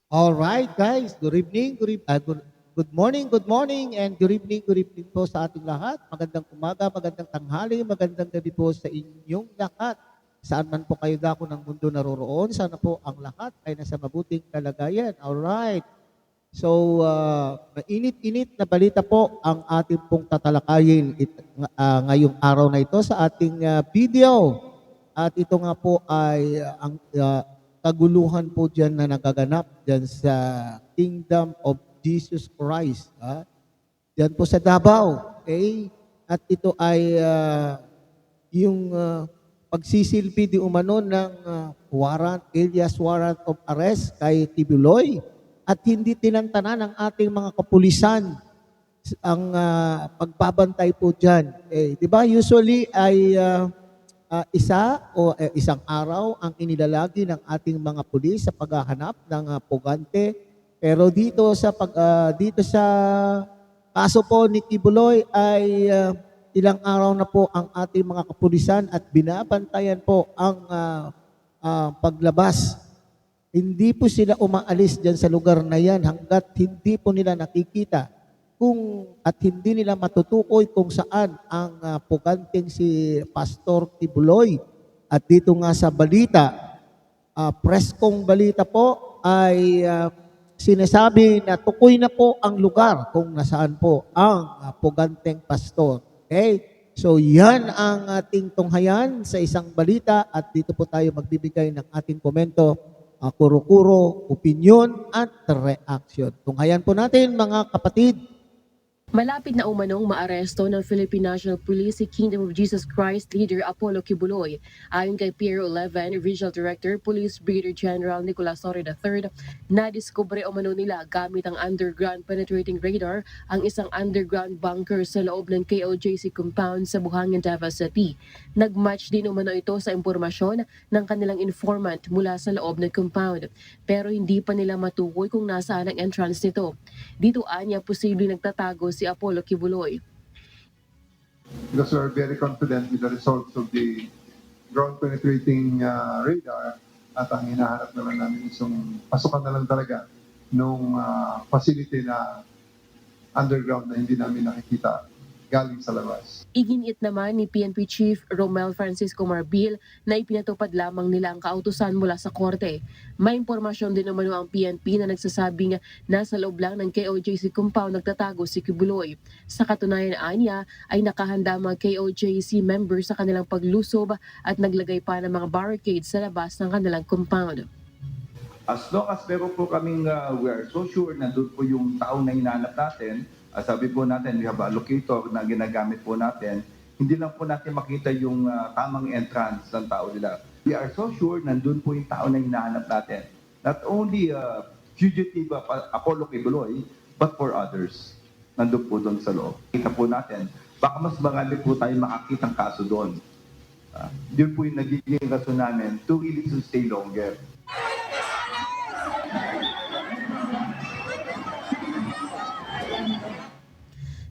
All right, guys. Good evening, good morning, and good evening po sa ating lahat. Magandang umaga, magandang tanghali, magandang gabi po sa inyong lahat. Saan man po kayo dako ng mundo naroroon, sana po ang lahat ay nasa mabuting kalagayan. All right. So, mainit-init na balita po ang ating pong tatalakayin ngayong araw na ito sa ating video. At ito nga po ay ang kaguluhan po dyan na nagaganap dyan sa Kingdom of Jesus Christ. Dyan po sa Davao. Okay? At ito ay yung pagsisilbi di umano ng alias warrant of arrest kay Tibuloy at hindi tinantanan ng ating mga kapulisan ang pagbabantay po dyan. Di ba usually ay isang araw ang inilalagi ng ating mga pulis sa paghahanap ng pugante. Pero dito sa kaso po ni Tibuloy ay ilang araw na po ang ating mga kapulisan at binabantayan po ang paglabas. Hindi po sila umaalis dyan sa lugar na yan hanggat hindi po nila nakikita at hindi nila matutukoy kung saan ang puganteng si Pastor Tibuloy. At dito nga sa balita, preskong balita po ay sinasabi na tukoy na po ang lugar kung nasaan po ang puganteng pastor. Okay? So yan ang ating tunghayan sa isang balita at dito po tayo magbibigay ng ating komento, kuro-kuro, opinion at reaction. Tunghayan po natin mga kapatid. Malapit na umanong maaresto ng Philippine National Police si Kingdom of Jesus Christ leader Apollo Kibuloy. Ayon kay Piero 11 Regional Director Police Brigadier General Nicolas Torre III, nadiskubre umano nila gamit ang underground penetrating radar ang isang underground bunker sa loob ng KOJC compound sa Buhangin, Davao City. Nagmatch din umano ito sa impormasyon ng kanilang informant mula sa loob ng compound, pero hindi pa nila matukoy kung nasaan ang entrance nito. Dito anya posibleng nagtatago si Apollo Kibuloy. Because we are very confident with the results of the ground penetrating radar at ang hinahanap naman namin isang pasukan na lang talaga nung facility na underground na hindi namin nakikita galing sa labas. Iginiit naman ni PNP Chief Romel Francisco Marbil na ipinatupad lamang nila ang kautusan mula sa korte. May impormasyon din naman ang PNP na nagsasabing nasa loob lang ng KOJC compound nagtatago si Kibuloy. Sa katunayan anya ay nakahanda mga KOJC members sa kanilang paglusob at naglagay pa ng mga barricades sa labas ng kanilang compound. As long as meron po kaming, we are so sure na doon po yung tao na hinahanap natin, sabi po natin, we have a locator na ginagamit po natin, hindi lang po natin makita yung tamang entrance ng tao nila. We are so sure na doon po yung tao na hinahanap natin. Not only fugitive Apollo Kibuloy, but for others. Nandun po doon sa loob. Kita po natin, baka mas marami po tayo makakitang kaso doon. Yun po yung nagiging kaso namin to really to stay longer.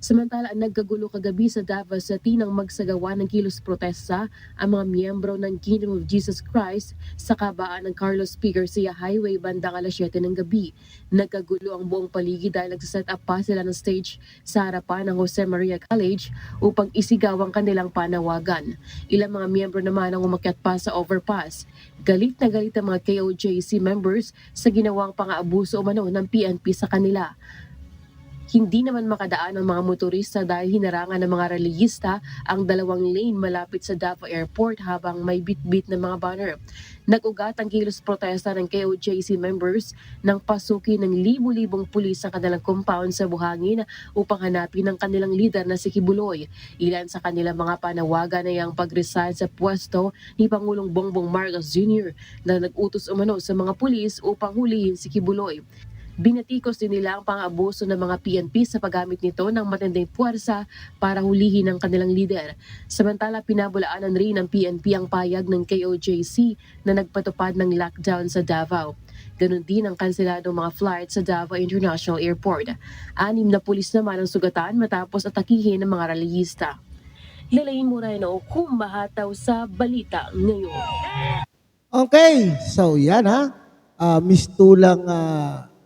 Samantala, nagkagulo kagabi sa Davao City nang magsagawa ng kilos protesta ang mga miyembro ng Kingdom of Jesus Christ sa kabaan ng Carlos P. Garcia Highway bandang alas 7 ng gabi. Nagkagulo ang buong paligid dahil nagsaset up pa sila ng stage sa harapan ng Jose Maria College upang isigaw ang kanilang panawagan. Ilang mga miyembro naman ang umakyat pa sa overpass. Galit na galit ang mga KOJC members sa ginawang pang-aabuso umano ng PNP sa kanila. Hindi naman makadaan ang mga motorista dahil hinarangan ng mga reliyista ang dalawang lane malapit sa Davao Airport habang may bit-bit ng mga banner. Nag-ugat ang kilos protesta ng KOJC members nang pasukin ng libu-libong pulis sa kanilang compound sa Buhangin upang hanapin ang kanilang leader na si Kibuloy. Ilan sa kanilang mga panawagan ay ang pag-resign sa pwesto ni Pangulong Bongbong Marcos Jr. na nag-utos umano sa mga pulis upang hulihin si Kibuloy. Binatikos din nila ang pang-abuso ng mga PNP sa paggamit nito ng matinding puwersa para hulihin ang kanilang leader. Samantala, pinabulaanan rin ng PNP ang payag ng KOJC na nagpatupad ng lockdown sa Davao. Ganon din ang kanseladong mga flight sa Davao International Airport. 6 na pulis naman ang sugatan matapos atakihin ng mga reliyista. Lalain mo rin o kumahataw sa balita ngayon. Okay, so yan ha. mistulang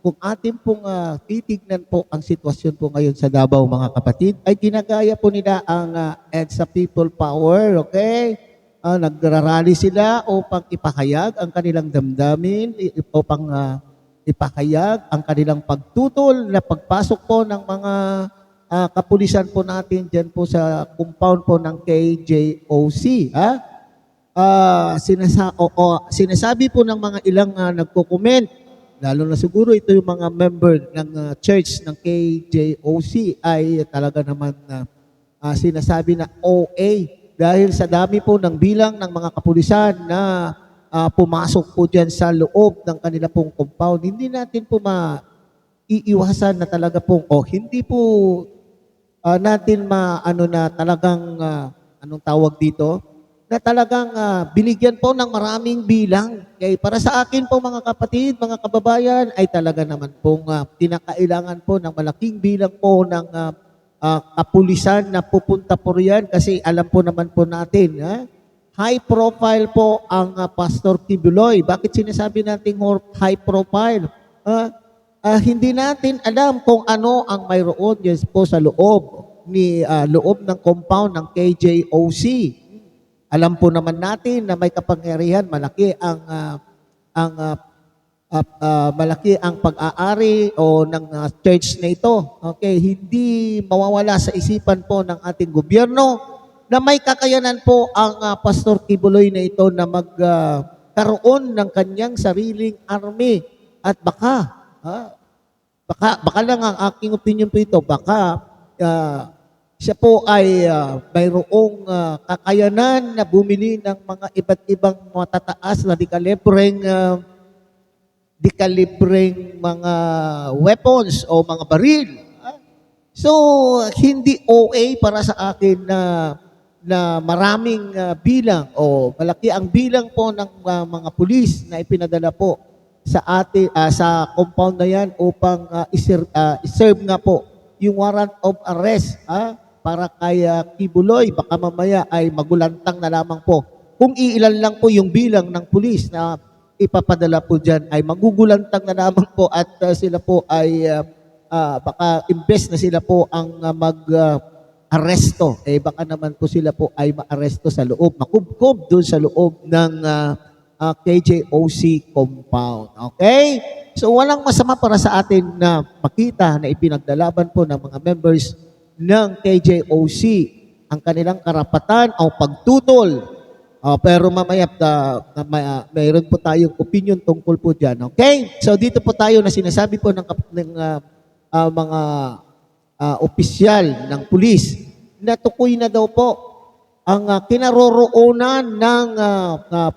kung atin pong titignan po ang sitwasyon po ngayon sa Davao, mga kapatid, ay ginagaya po nila ang EDSA People Power, okay? Nagrarally sila upang ipahayag ang kanilang damdamin, upang ipahayag ang kanilang pagtutol na pagpasok po ng mga kapulisan po natin dyan po sa compound po ng KJOC. Sinasabi po ng mga ilang nagko-comment, lalo na siguro ito yung mga member ng church ng KJOC ay talaga naman sinasabi na OA dahil sa dami po ng bilang ng mga kapulisan na pumasok po dyan sa loob ng kanila pong compound. Hindi natin po maiiwasan na talaga pong hindi po natin na talagang anong tawag dito? Na talagang binigyan po ng maraming bilang. Kaya para sa akin po mga kapatid, mga kababayan, ay talaga naman pong kinakailangan po ng malaking bilang po ng kapulisan na pupunta po riyan kasi alam po naman po natin, high profile po ang Pastor Kibuloy. Bakit sinasabi natin high profile? Hindi natin alam kung ano ang mayroon po sa loob ng compound ng KJOC. Alam po naman natin na may kapangyarihan, malaki ang pag-aari o ng church na ito. Okay, hindi mawawala sa isipan po ng ating gobyerno na may kakayanan po ang Pastor Kibuloy na ito na magkaroon ng kanyang sariling army at baka lang ang aking opinion po ito, baka siya po ay mayroong kakayanan na bumili ng mga iba't ibang matataas na dekalibreng mga weapons o mga baril. So, hindi OA para sa akin na maraming bilang o malaki ang bilang po ng mga pulis na ipinadala po sa compound na yan upang iserve nga po yung warrant of arrest para kay Kibuloy. Baka mamaya ay magulantang na lamang po. Kung iilan lang po yung bilang ng pulis na ipapadala po dyan, ay magugulantang na lamang po at sila po ay baka imbes na sila po ang mag-aresto, baka naman po sila po ay ma-aresto sa loob, makubkob doon sa loob ng KJOC compound. Okay? So walang masama para sa atin na makita na ipinaglalaban po ng mga members ng KJOC ang kanilang karapatan o pagtutol. Pero mamaya mayroon po tayong opinion tungkol po dyan. Okay? So dito po tayo na sinasabi po ng mga opisyal ng pulis na tukoy na daw po ang kinaroroonan ng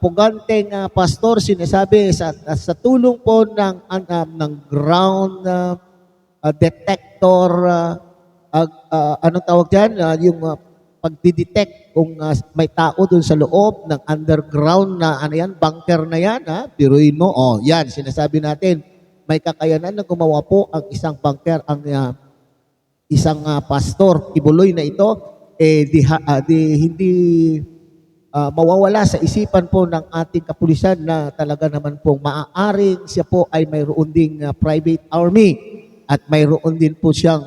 puganteng pastor. Sinasabi sa tulong po ng ground detector, anong tawag dyan? Yung pagdidetect kung may tao doon sa loob ng underground na bunker na yan, biruin mo, yan, sinasabi natin, may kakayanan na gumawa po ang isang bunker, ang isang pastor, Kibuloy na ito, hindi mawawala sa isipan po ng ating kapulisan na talaga naman pong maaaring siya po ay mayroon ding private army at mayroon din po siyang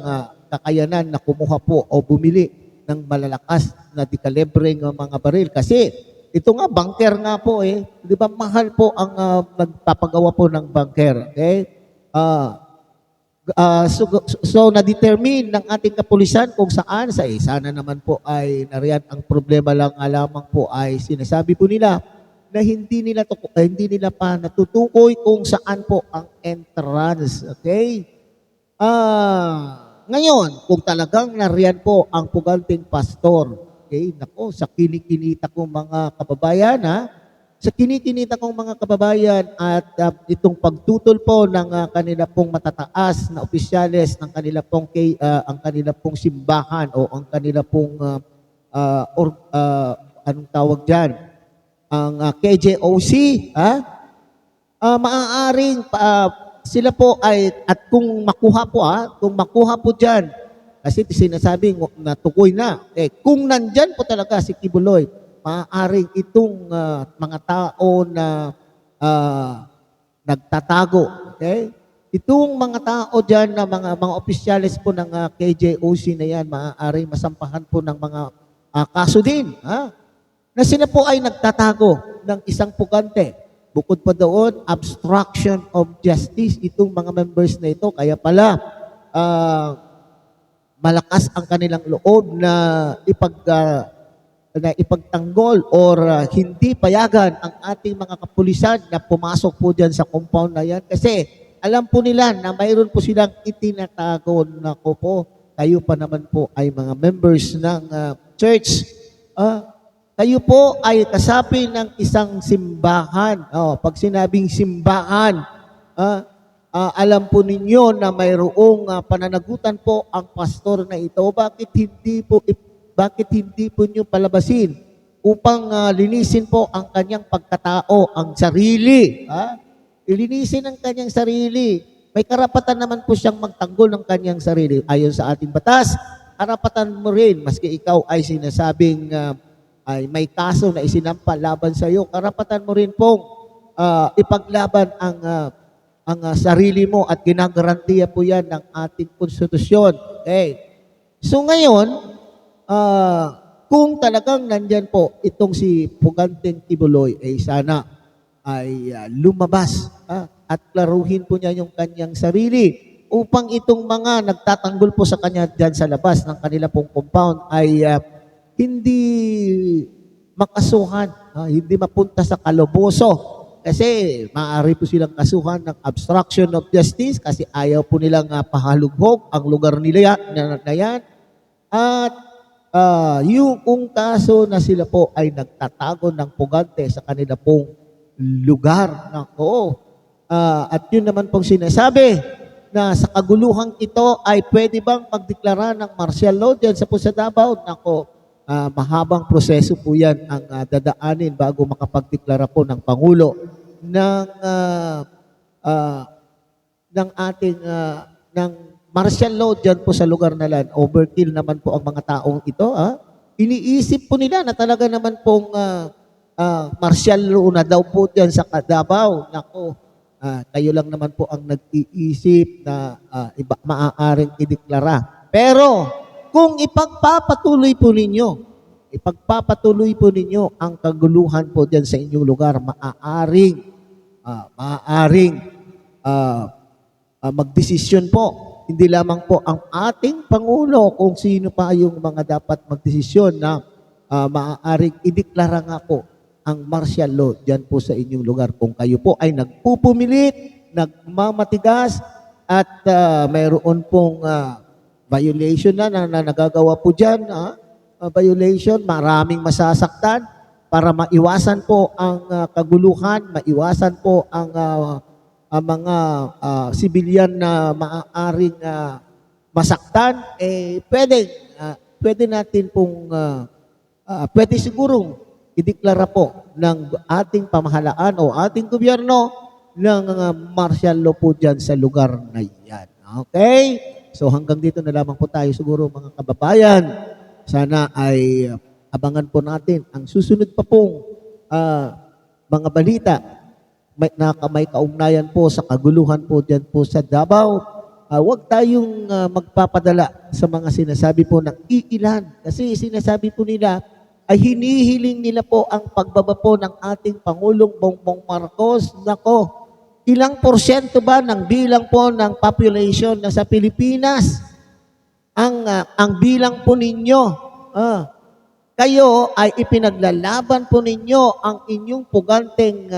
kakayanan na kumuha po o bumili ng malalakas na dekalibreng mga baril. Kasi ito nga, bunker nga po di ba mahal po ang nagpapagawa po ng bunker. Okay? So na-determine ng ating kapulisan kung saan sana naman po ay nariyan. Ang problema lang lamang po ay sinasabi po nila na hindi nila pa natutukoy kung saan po ang entrance. Okay? Ngayon, kung talagang nariyan po ang puganting pastor, okay, nako, sa kinikinita kong mga kababayan, sa kinikinita kong mga kababayan at itong pagtutol po ng kanila pong matataas na opisyales ng kanila pong ang kanila pong simbahan o ang kanila pong anong tawag diyan, ang KJOC, maaaring sila po ay, at kung makuha po dyan, kasi sinasabi na tukoy na, kung nandyan po talaga si Kibuloy, maaaring itong mga tao na nagtatago. Okay? Itong mga tao dyan na mga opisyalis po ng KJOC na yan, maaari masampahan po ng mga kaso din. Na sila po ay nagtatago ng isang pugante. Bukod pa doon, obstruction of justice, itong mga members na ito. Kaya pala, malakas ang kanilang loob na ipagtanggol or hindi payagan ang ating mga kapulisan na pumasok po dyan sa compound na yan. Kasi alam po nila na mayroon po silang itinatago. Nako po, kayo pa naman po ay mga members ng church. Kayo po ay kasapi ng isang simbahan. Pag sinabing simbahan, alam po ninyo na mayroong pananagutan po ang pastor na ito. Bakit hindi po niyo palabasin upang linisin po ang kanyang pagkatao, ang sarili? Ilinisin ang kanyang sarili. May karapatan naman po siyang magtanggol ng kanyang sarili. Ayon sa ating batas, karapatan mo rin, maski ikaw ay sinasabing ay may kaso na isinampa laban sa iyo, karapatan mo rin pong ipaglaban ang sarili mo at ginagarantiya po yan ng ating konstitusyon. Okay. So ngayon, kung talagang nandyan po itong si Puganteng Kibuloy, sana ay lumabas at klaruhin po niya yung kanyang sarili upang itong mga nagtatanggol po sa kanya dyan sa labas ng kanila pong compound ay hindi makasuhan, hindi mapunta sa kaloboso. Kasi maaari po silang kasuhan ng obstruction of justice kasi ayaw po nilang pahalughog ang lugar nila na yan. At yung kaso na sila po ay nagtatago ng pugante sa kanila pong lugar. Nako. At yun naman pong sinasabi na sa kaguluhang ito ay pwede bang magdeklara ng martial law dyan sa Pusa Davao? Nako, mahabang proseso po yan ang dadaanin bago makapagdeklara po ng Pangulo ng ating ng martial law dyan po sa lugar na land. Overkill naman po ang mga taong ito. Iniisip po nila na talaga naman pong martial law na daw po dyan sa Davao. Nako, kayo lang naman po ang nag-iisip na maaaring ideklara. Pero kung ipagpapatuloy po ninyo ang kaguluhan po dyan sa inyong lugar, maaaring magdesisyon po. Hindi lamang po ang ating Pangulo kung sino pa yung mga dapat magdesisyon na maaaring ideklara nga po ang martial law dyan po sa inyong lugar. Kung kayo po ay nagpupumilit, nagmamatigas, at mayroon pong violation na nagagawa po dyan, violation, maraming masasaktan para maiwasan po ang kaguluhan, maiwasan po ang mga sibilyan na maaaring masaktan, pwede natin pong, pwede sigurong ideklara po ng ating pamahalaan o ating gobyerno ng martial law po dyan sa lugar na yan. Okay? So hanggang dito na lamang po tayo siguro mga kababayan. Sana ay abangan po natin ang susunod pa pong mga balita may kaugnayan po sa kaguluhan po dyan po sa Davao. Huwag tayong magpapadala sa mga sinasabi po ng iilan. Kasi sinasabi po nila ay hinihiling nila po ang pagbaba po ng ating Pangulong Bongbong Marcos. Nako, ilang porsyento ba ng bilang po ng population na sa Pilipinas ang bilang po ninyo? Kayo ay ipinaglalaban po ninyo ang inyong puganteng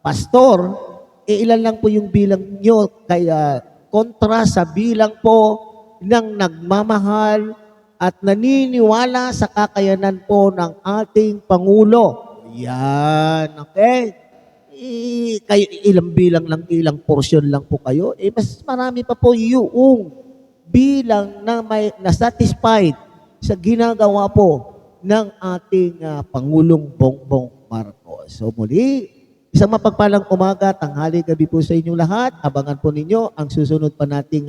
pastor, ilan lang po yung bilang nyo kaya kontra sa bilang po ng nagmamahal at naniniwala sa kakayanan po ng ating Pangulo. Yan, okay? Kayo, ilang bilang lang, ilang portion lang po kayo. Mas marami pa po yung bilang na may na-satisfied sa ginagawa po ng ating Pangulong Bongbong Marcos. So muli, isang mapagpalang umaga, tanghali, gabi po sa inyong lahat. Abangan po ninyo ang susunod pa nating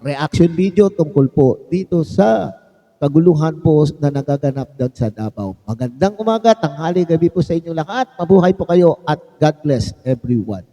reaction video tungkol po dito sa kaguluhan po na nagaganap doon sa Davao. Magandang umaga, tanghali, gabi po sa inyo lahat. Mabuhay po kayo at God bless everyone.